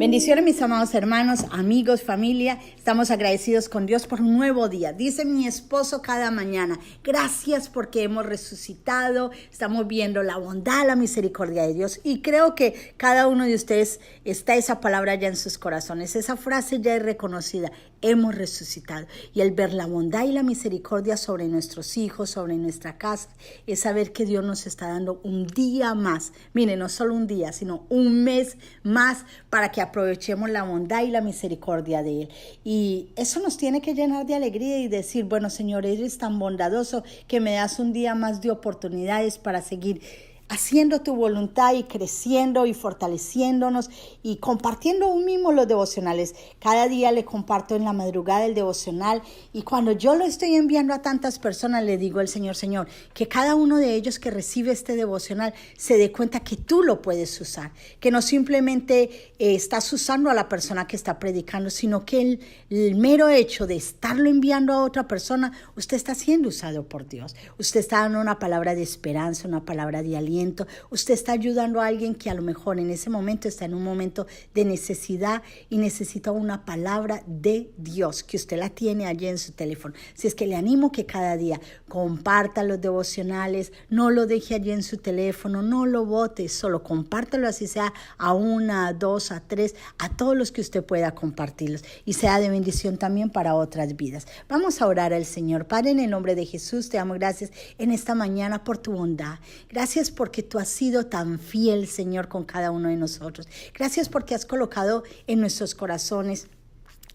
Bendiciones, mis amados hermanos, amigos, familia. Estamos agradecidos con Dios por un nuevo día. Dice mi esposo cada mañana: gracias porque hemos resucitado. Estamos viendo la bondad, la misericordia de Dios. Y creo que cada uno de ustedes está esa palabra ya en sus corazones. Esa frase ya es reconocida. Hemos resucitado. Y el ver la bondad y la misericordia sobre nuestros hijos, sobre nuestra casa, es saber que Dios nos está dando un día más. Miren, no solo un día, sino un mes más para que aprovechemos la bondad y la misericordia de Él. Y eso nos tiene que llenar de alegría y decir: bueno, Señor, eres tan bondadoso que me das un día más de oportunidades para seguir haciendo tu voluntad y creciendo y fortaleciéndonos y compartiendo aún mismo los devocionales. Cada día le comparto en la madrugada el devocional, y cuando yo lo estoy enviando a tantas personas, le digo al Señor: Señor, que cada uno de ellos que recibe este devocional se dé cuenta que tú lo puedes usar, que no simplemente estás usando a la persona que está predicando, sino que el mero hecho de estarlo enviando a otra persona, usted está siendo usado por Dios. Usted está dando una palabra de esperanza, una palabra de aliento. Usted está ayudando a alguien que a lo mejor en ese momento está en un momento de necesidad y necesita una palabra de Dios, que usted la tiene allí en su teléfono. Si es que le animo que cada día comparta los devocionales, no lo deje allí en su teléfono, no lo bote, solo compártalo, así sea a una, a dos, a tres, a todos los que usted pueda compartirlos, y sea de bendición también para otras vidas. Vamos a orar al Señor. Padre, en el nombre de Jesús, te damos gracias en esta mañana por tu bondad. Gracias porque tú has sido tan fiel, Señor, con cada uno de nosotros. Gracias porque has colocado en nuestros corazones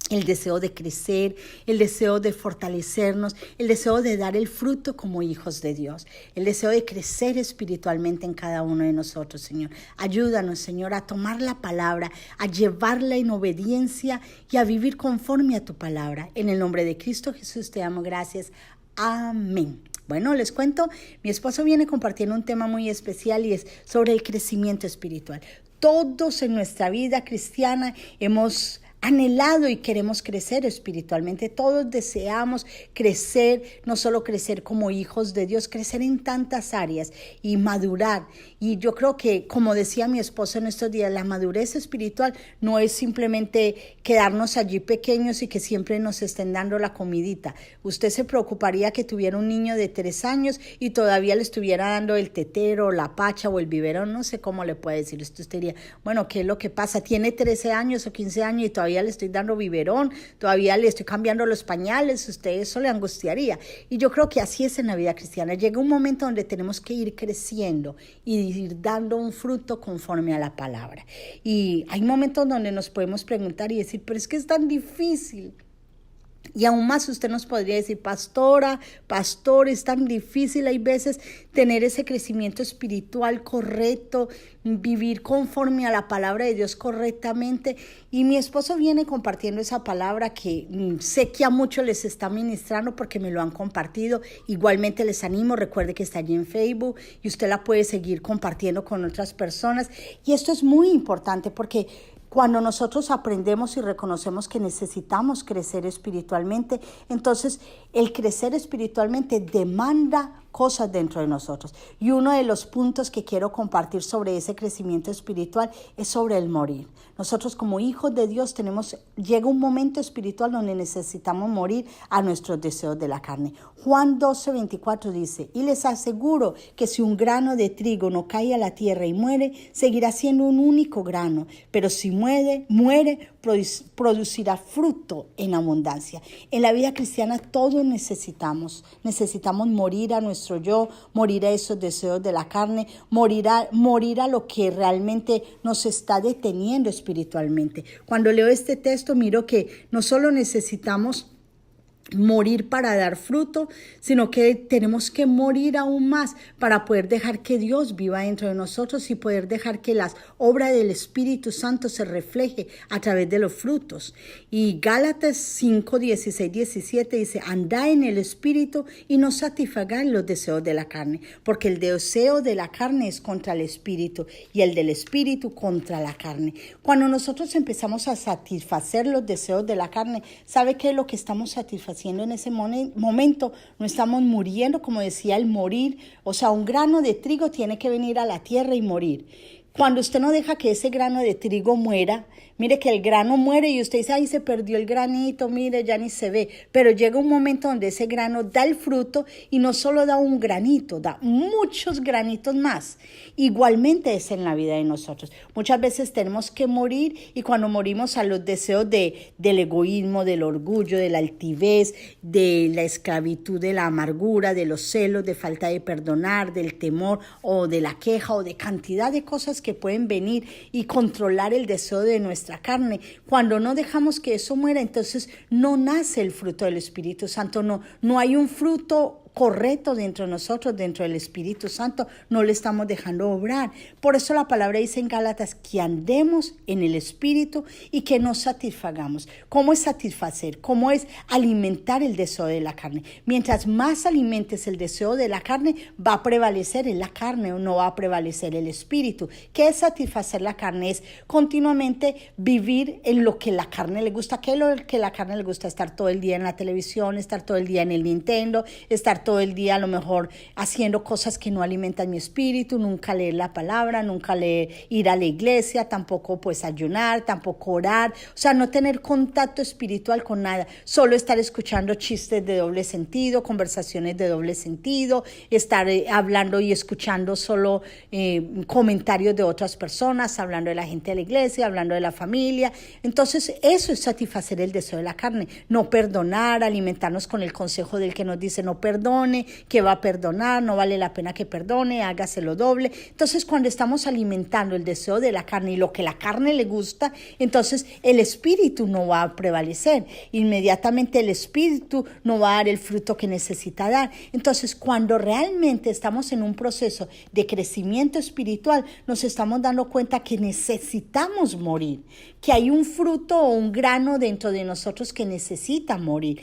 el deseo de crecer, el deseo de fortalecernos, el deseo de dar el fruto como hijos de Dios, el deseo de crecer espiritualmente en cada uno de nosotros, Señor. Ayúdanos, Señor, a tomar la palabra, a llevarla en obediencia y a vivir conforme a tu palabra. En el nombre de Cristo Jesús te damos gracias. Amén. Bueno, les cuento, mi esposo viene compartiendo un tema muy especial y es sobre el crecimiento espiritual. Todos en nuestra vida cristiana hemos anhelado y queremos crecer espiritualmente. Todos deseamos crecer, no solo crecer como hijos de Dios, crecer en tantas áreas y madurar. Y yo creo que, como decía mi esposo en estos días, la madurez espiritual no es simplemente quedarnos allí pequeños y que siempre nos estén dando la comidita. Usted se preocuparía que tuviera un niño de 3 años y todavía le estuviera dando el tetero, la pacha o el biberón, no sé cómo le puede decir. Usted diría: bueno, ¿qué es lo que pasa? Tiene 13 años o 15 años y todavía le estoy dando biberón, todavía le estoy cambiando los pañales. Usted eso le angustiaría. Y yo creo que así es en la vida cristiana. Llega un momento donde tenemos que ir creciendo y ir dando un fruto conforme a la palabra. Y hay momentos donde nos podemos preguntar y decir: pero es que es tan difícil. Y aún más usted nos podría decir: pastora, pastor, es tan difícil hay veces tener ese crecimiento espiritual correcto, vivir conforme a la palabra de Dios correctamente. Y mi esposo viene compartiendo esa palabra que sé que a muchos les está ministrando porque me lo han compartido. Igualmente les animo, recuerde que está allí en Facebook y usted la puede seguir compartiendo con otras personas. Y esto es muy importante porque cuando nosotros aprendemos y reconocemos que necesitamos crecer espiritualmente, entonces el crecer espiritualmente demanda cosas dentro de nosotros. Y uno de los puntos que quiero compartir sobre ese crecimiento espiritual es sobre el morir. Nosotros como hijos de Dios llega un momento espiritual donde necesitamos morir a nuestros deseos de la carne. Juan 12:24 dice: y les aseguro que si un grano de trigo no cae a la tierra y muere, seguirá siendo un único grano, pero si muere, producirá fruto en abundancia. En la vida cristiana todos necesitamos morir a nuestro yo, morir a esos deseos de la carne, morir a lo que realmente nos está deteniendo espiritualmente. Cuando leo este texto miro que no solo necesitamos morir para dar fruto, sino que tenemos que morir aún más para poder dejar que Dios viva dentro de nosotros y poder dejar que las obras del Espíritu Santo se refleje a través de los frutos. Y Gálatas 5:16-17 dice: andad en el Espíritu y no satisfagáis los deseos de la carne, porque el deseo de la carne es contra el Espíritu y el del Espíritu contra la carne. Cuando nosotros empezamos a satisfacer los deseos de la carne, ¿sabe qué es lo que estamos satisfaciendo en ese momento? No estamos muriendo, como decía, el morir. O sea, un grano de trigo tiene que venir a la tierra y morir. Cuando usted no deja que ese grano de trigo muera, mire que el grano muere y usted dice, ay, se perdió el granito, mire, ya ni se ve. Pero llega un momento donde ese grano da el fruto y no solo da un granito, da muchos granitos más. Igualmente es en la vida de nosotros. Muchas veces tenemos que morir y cuando morimos a los deseos del egoísmo, del orgullo, de la altivez, de la esclavitud, de la amargura, de los celos, de falta de perdonar, del temor o de la queja o de cantidad de cosas que pueden venir y controlar el deseo de nuestra carne. Cuando no dejamos que eso muera, entonces no nace el fruto del Espíritu Santo, no hay un fruto correcto dentro de nosotros, dentro del Espíritu Santo, no le estamos dejando obrar. Por eso la palabra dice en Gálatas que andemos en el Espíritu y que nos satisfagamos. ¿Cómo es satisfacer? ¿Cómo es alimentar el deseo de la carne? Mientras más alimentes el deseo de la carne, va a prevalecer en la carne o no va a prevalecer el Espíritu. ¿Qué es satisfacer la carne? Es continuamente vivir en lo que la carne le gusta. ¿Qué es lo que la carne le gusta? Estar todo el día en la televisión, estar todo el día en el Nintendo, estar todo el día a lo mejor haciendo cosas que no alimentan mi espíritu, nunca leer la palabra, nunca ir a la iglesia, tampoco pues ayunar, tampoco orar, o sea, no tener contacto espiritual con nada, solo estar escuchando chistes de doble sentido, conversaciones de doble sentido, estar hablando y escuchando solo comentarios de otras personas, hablando de la gente de la iglesia, hablando de la familia. Entonces eso es satisfacer el deseo de la carne, no perdonar, alimentarnos con el consejo del que nos dice no perdone, que va a perdonar, no vale la pena que perdone, hágaselo doble. Entonces cuando estamos alimentando el deseo de la carne y lo que la carne le gusta, entonces el espíritu no va a prevalecer, inmediatamente el espíritu no va a dar el fruto que necesita dar. Entonces cuando realmente estamos en un proceso de crecimiento espiritual, nos estamos dando cuenta que necesitamos morir, que hay un fruto o un grano dentro de nosotros que necesita morir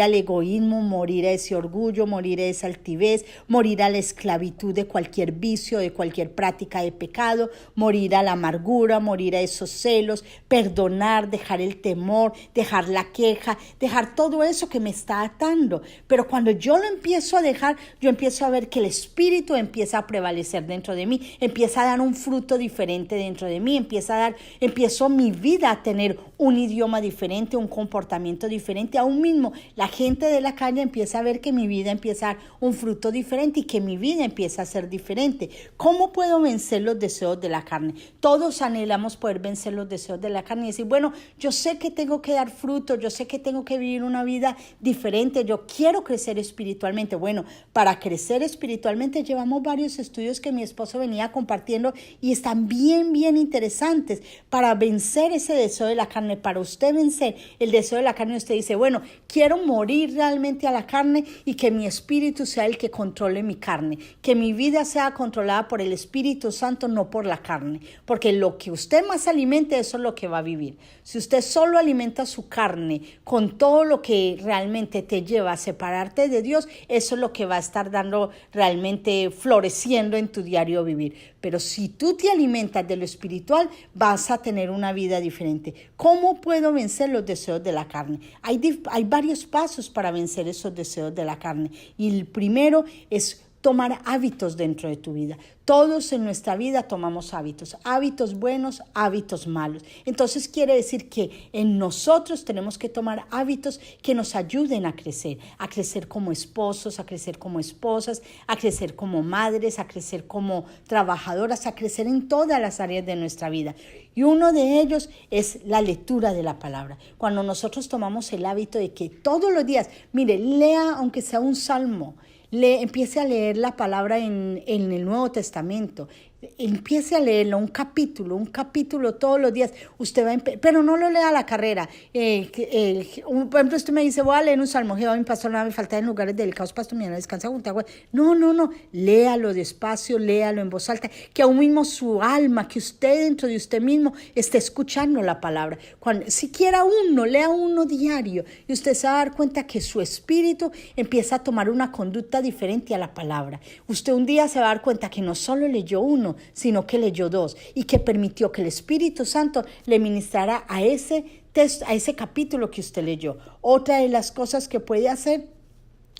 al egoísmo, morir a ese orgullo, morir a esa altivez, morir a la esclavitud de cualquier vicio, de cualquier práctica de pecado, morir a la amargura, morir a esos celos, perdonar, dejar el temor, dejar la queja, dejar todo eso que me está atando. Pero cuando yo lo empiezo a dejar, yo empiezo a ver que el espíritu empieza a prevalecer dentro de mí, empieza a dar un fruto diferente dentro de mí, empiezo mi vida a tener un idioma diferente, un comportamiento diferente. Aún mismo la gente de la calle empieza a ver que mi vida empieza a dar un fruto diferente y que mi vida empieza a ser diferente. ¿Cómo puedo vencer los deseos de la carne? Todos anhelamos poder vencer los deseos de la carne y decir, bueno, yo sé que tengo que dar fruto, yo sé que tengo que vivir una vida diferente, yo quiero crecer espiritualmente. Bueno, para crecer espiritualmente llevamos varios estudios que mi esposo venía compartiendo y están bien interesantes para vencer ese deseo de la carne. Para usted vencer el deseo de la carne, usted dice, bueno, quiero morir realmente a la carne y que mi espíritu sea el que controle mi carne, que mi vida sea controlada por el Espíritu Santo, no por la carne, porque lo que usted más alimente, eso es lo que va a vivir. Si usted solo alimenta su carne con todo lo que realmente te lleva a separarte de Dios, eso es lo que va a estar dando realmente floreciendo en tu diario vivir. Pero si tú te alimentas de lo espiritual, vas a tener una vida diferente. ¿Cómo puedo vencer los deseos de la carne? Hay varios pasos para vencer esos deseos de la carne. Y el primero es tomar hábitos dentro de tu vida. Todos en nuestra vida tomamos hábitos buenos, hábitos malos. Entonces quiere decir que en nosotros tenemos que tomar hábitos que nos ayuden a crecer como esposos, a crecer como esposas, a crecer como madres, a crecer como trabajadoras, a crecer en todas las áreas de nuestra vida. Y uno de ellos es la lectura de la palabra. Cuando nosotros tomamos el hábito de que todos los días, mire, lea aunque sea un salmo, empiece a leer la palabra en el Nuevo Testamento, empiece a leerlo, un capítulo todos los días, usted va pero no lo lea a la carrera. Por ejemplo, usted me dice, voy a leer un salmo, Jehová mi pastor, nada me falta en lugares delicados, pastor, mi alma descansa junto a agua. No, léalo despacio, léalo en voz alta, que aún mismo su alma, que usted dentro de usted mismo esté escuchando la palabra. Siquiera lea uno diario, y usted se va a dar cuenta que su espíritu empieza a tomar una conducta diferente a la palabra. Usted un día se va a dar cuenta que no solo leyó uno, sino que leyó dos y que permitió que el Espíritu Santo le ministrara a ese texto, a ese capítulo que usted leyó. Otra de las cosas que puede hacer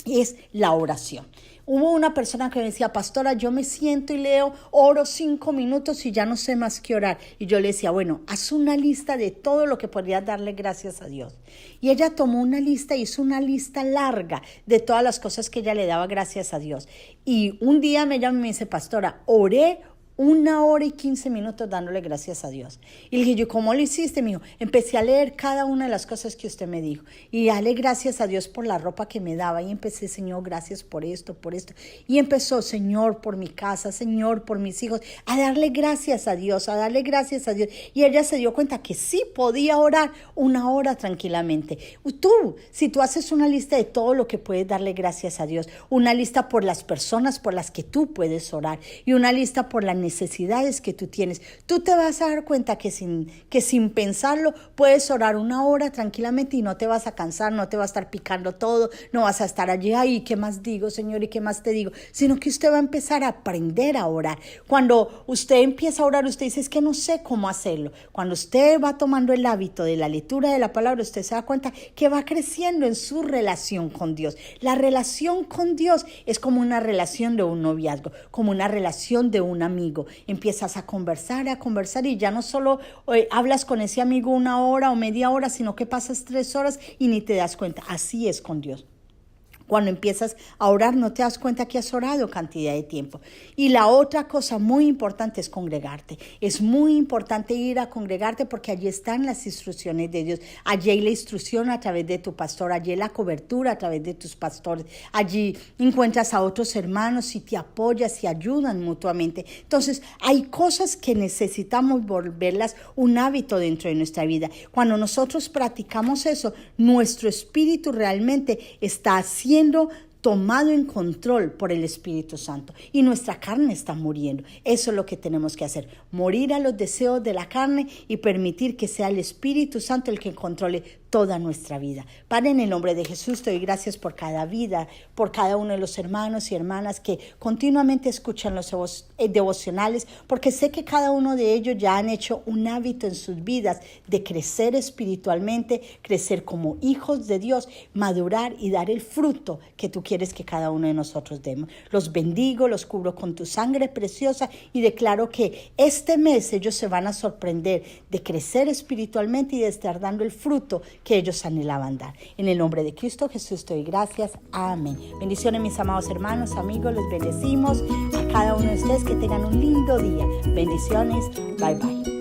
es la oración. Hubo una persona que me decía, pastora, yo me siento y leo, oro 5 minutos y ya no sé más que orar. Y yo le decía, bueno, haz una lista de todo lo que podrías darle gracias a Dios. Y ella tomó una lista, hizo una lista larga de todas las cosas que ella le daba gracias a Dios. Y un día me llama y me dice, pastora, oré 1 hora y 15 minutos dándole gracias a Dios. Y le dije, yo, ¿cómo lo hiciste? Me dijo, empecé a leer cada una de las cosas que usted me dijo. Y dale gracias a Dios por la ropa que me daba. Y empecé, Señor, gracias por esto, por esto. Y empezó, Señor, por mi casa, Señor, por mis hijos, a darle gracias a Dios, a darle gracias a Dios. Y ella se dio cuenta que sí podía orar 1 hora tranquilamente. Tú, si tú haces una lista de todo lo que puedes darle gracias a Dios, una lista por las personas por las que tú puedes orar y una lista por la necesidades que tú tienes, tú te vas a dar cuenta que sin pensarlo puedes orar 1 hora tranquilamente y no te vas a cansar, no te va a estar picando todo, no vas a estar allí, ay, ¿qué más digo, Señor? ¿Y qué más te digo? Sino que usted va a empezar a aprender a orar. Cuando usted empieza a orar, usted dice, es que no sé cómo hacerlo. Cuando usted va tomando el hábito de la lectura de la palabra, usted se da cuenta que va creciendo en su relación con Dios. La relación con Dios es como una relación de un noviazgo, como una relación de un amigo. Empiezas a conversar y ya no solo hablas con ese amigo 1 hora o media hora, sino que pasas 3 horas y ni te das cuenta. Así es con Dios. Cuando empiezas a orar no te das cuenta que has orado cantidad de tiempo. Y la otra cosa muy importante es congregarte. Es muy importante ir a congregarte porque allí están las instrucciones de Dios. Allí hay la instrucción a través de tu pastor, allí hay la cobertura a través de tus pastores. Allí encuentras a otros hermanos y te apoyas y ayudan mutuamente. Entonces hay cosas que necesitamos volverlas un hábito dentro de nuestra vida. Cuando nosotros practicamos eso, nuestro espíritu realmente está siendo tomado en control por el Espíritu Santo y nuestra carne está muriendo. Eso es lo que tenemos que hacer, morir a los deseos de la carne y permitir que sea el Espíritu Santo el que controle toda nuestra vida. Padre, en el nombre de Jesús te doy gracias por cada vida, por cada uno de los hermanos y hermanas que continuamente escuchan los devocionales, porque sé que cada uno de ellos ya han hecho un hábito en sus vidas de crecer espiritualmente, crecer como hijos de Dios, madurar y dar el fruto que tú quieres que cada uno de nosotros demos. Los bendigo, los cubro con tu sangre preciosa y declaro que este mes ellos se van a sorprender de crecer espiritualmente y de estar dando el fruto que ellos anhelaban dar. En el nombre de Cristo Jesús te doy gracias. Amén. Bendiciones, mis amados hermanos, amigos, les bendecimos a cada uno de ustedes, que tengan un lindo día. Bendiciones. Bye, bye.